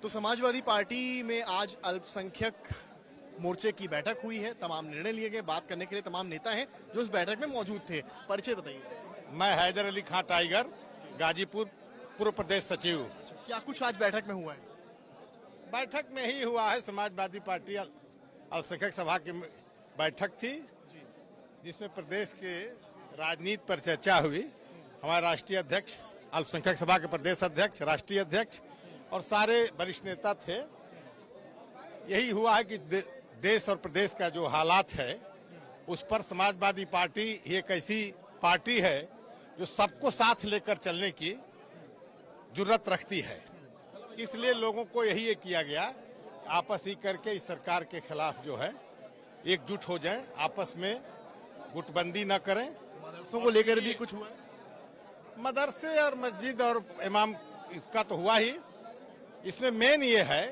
तो समाजवादी पार्टी में आज अल्पसंख्यक मोर्चे की बैठक हुई है। तमाम निर्णय लिए गए। बात करने के लिए तमाम नेता हैं जो इस बैठक में मौजूद थे। परिचय बताइए। मैं हैदर अली खां टाइगर, गाजीपुर पूर्व प्रदेश सचिव। क्या कुछ आज बैठक में हुआ है? बैठक में ही हुआ है, समाजवादी पार्टी अल्पसंख्यक सभा की बैठक थी जिसमें प्रदेश के राजनीति पर चर्चा हुई। हमारे राष्ट्रीय अध्यक्ष, अल्पसंख्यक सभा के प्रदेश अध्यक्ष, राष्ट्रीय अध्यक्ष और सारे वरिष्ठ नेता थे। यही हुआ है कि देश और प्रदेश का जो हालात है उस पर समाजवादी पार्टी एक ऐसी पार्टी है जो सबको साथ लेकर चलने की जुर्रत रखती है। इसलिए लोगों को यही ये किया गया, आपस ही करके इस सरकार के खिलाफ जो है एकजुट हो जाएं, आपस में गुटबंदी न करें। मदरसों को लेकर भी कुछ हुआ है? मदरसे और मस्जिद और इमाम इसका तो हुआ ही। इसमें मेन ये है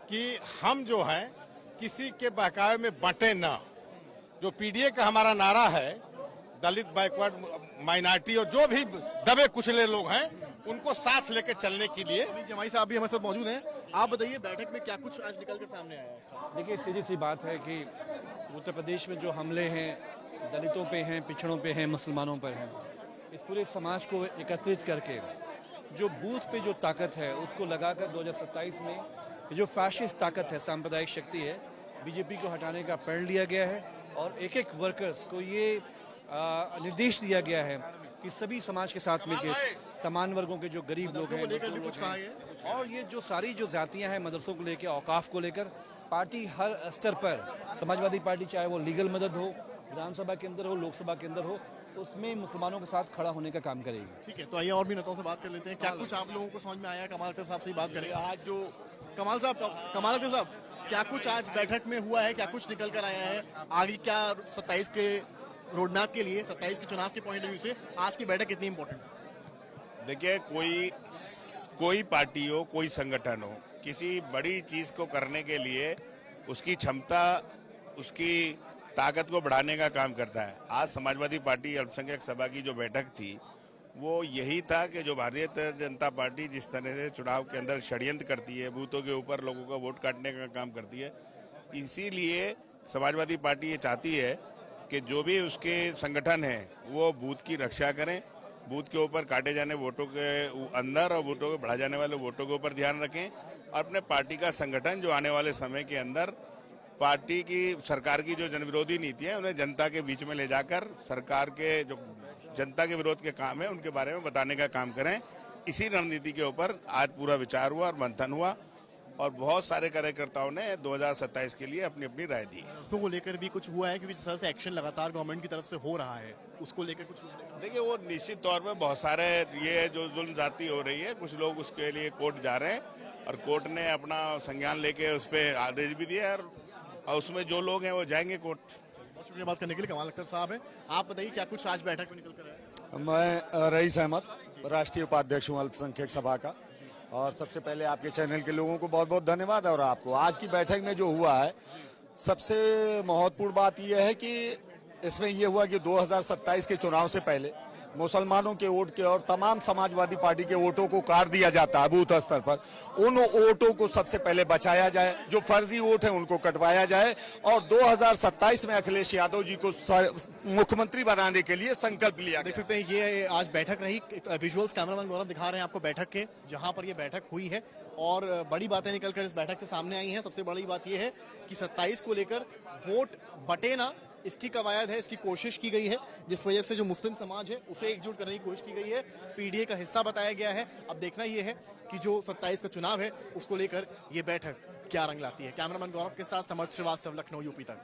कि हम जो हैं किसी के बहकावे में बंटे ना। जो पीडीए का हमारा नारा है, दलित, बैकवर्ड, माइनॉरिटी और जो भी दबे कुचले लोग हैं उनको साथ लेकर चलने के लिए। जमाई साहब भी हमारे साथ मौजूद हैं। आप बताइए बैठक में क्या कुछ आज निकल कर सामने आया है? देखिए, सीधी सी बात है कि उत्तर प्रदेश में जो हमले हैं दलितों पे हैं, पिछड़ों पे हैं, मुसलमानों पर हैं, इस पूरे समाज को एकत्रित करके जो बूथ पे जो ताकत है उसको लगाकर 2027 में जो फैशिस्ट ताकत है, सांप्रदायिक शक्ति है, बीजेपी को हटाने का प्रण लिया गया है। और एक एक वर्कर्स को ये निर्देश दिया गया है कि सभी समाज के साथ मिलकर समान वर्गों के जो गरीब लोग हैं और ये जो सारी जो जातियां हैं मदरसों को लेकर, औकाफ को लेकर, पार्टी हर स्तर पर समाजवादी पार्टी चाहे वो लीगल मदद हो, विधानसभा के अंदर हो, लोकसभा के अंदर हो, उसमें मुसलमानों के साथ खड़ा होने का काम करेगी। ठीक है, तो आइए और भी नेताओं से बात कर लेते हैं। क्या कुछ आप लोगों को समझ में आया? कमाल अख्तर साहब से ही बात करें। आज जो कमाल अख्तर साहब, क्या कुछ आज बैठक में हुआ है? क्या कुछ निकल कर आया है? आगे क्या 27 के रोड मैप के लिए, 27 के चुनाव के पॉइंट ऑफ व्यू से आज की बैठक कितनी इंपॉर्टेंट है? देखिए, कोई पार्टी हो, कोई संगठन हो, किसी बड़ी चीज को करने के लिए उसकी क्षमता, उसकी ताकत को बढ़ाने का काम करता है। आज समाजवादी पार्टी अल्पसंख्यक सभा की जो बैठक थी वो यही था कि जो भारतीय जनता पार्टी जिस तरह से चुनाव के अंदर षड्यंत्र करती है, बूथों के ऊपर लोगों का वोट काटने का काम करती है, इसीलिए समाजवादी पार्टी ये चाहती है कि जो भी उसके संगठन है वो बूथ की रक्षा करें, बूथ के ऊपर काटे जाने वोटों के अंदर और वोटों को बढ़ा जाने वाले वोटों के ऊपर ध्यान रखें और अपने पार्टी का संगठन जो आने वाले समय के अंदर पार्टी की, सरकार की जो जनविरोधी नीति है उन्हें जनता के बीच में ले जाकर सरकार के जो जनता के विरोध के काम है उनके बारे में बताने का काम करें। इसी रणनीति के ऊपर आज पूरा विचार हुआ और मंथन हुआ और बहुत सारे कार्यकर्ताओं ने 2027 के लिए अपनी अपनी राय दी। को लेकर भी कुछ हुआ है? क्योंकि जिस तरह से एक्शन लगातार गवर्नमेंट की तरफ से हो रहा है, उसको लेकर कुछ हुआ है? देखिए, वो निश्चित तौर पे बहुत सारे ये जो जुल्म जाती हो रही है, कुछ लोग उसके लिए कोर्ट जा रहे हैं और कोर्ट ने अपना संज्ञान लेके उस पर आदेश भी दिया और उसमें जो लोग हैं वो जाएंगे कोर्ट। बहुत शुक्रिया बात करने के लिए। कमाल अख्तर साहब है, आप बताइए क्या कुछ आज बैठक में निकल कर आया? मैं रईस अहमद, राष्ट्रीय उपाध्यक्ष हूँ अल्पसंख्यक सभा का। और सबसे पहले आपके चैनल के लोगों को बहुत बहुत धन्यवाद। और आपको आज की बैठक में जो हुआ है, सबसे महत्वपूर्ण बात यह है कि इसमें यह हुआ कि 2027 के चुनाव से पहले मुसलमानों के वोट के और तमाम समाजवादी पार्टी के वोटों को काट दिया जाता है बूथ स्तर पर। उन वोटों को सबसे पहले बचाया जाए, जो फर्जी वोट है उनको कटवाया जाए और 2027 में अखिलेश यादव जी को मुख्यमंत्री बनाने के लिए संकल्प लिया। देख सकते हैं ये आज बैठक रही। विजुअल्स कैमरामैन गौरव दिखा रहे हैं आपको बैठक के, जहां पर ये बैठक हुई है और बड़ी बातें निकलकर इस बैठक से सामने आई हैं। सबसे बड़ी बात यह है कि 27 को लेकर वोट बटे ना, इसकी कवायद है, इसकी कोशिश की गई है, जिस वजह से जो मुस्लिम समाज है उसे एकजुट करने की कोशिश की गई है। पीडीए का हिस्सा बताया गया है। अब देखना यह है कि जो 27 का चुनाव है उसको लेकर ये बैठक क्या रंग लाती है। कैमरामैन गौरव के साथ समर्थ श्रीवास्तव, लखनऊ, यूपी तक।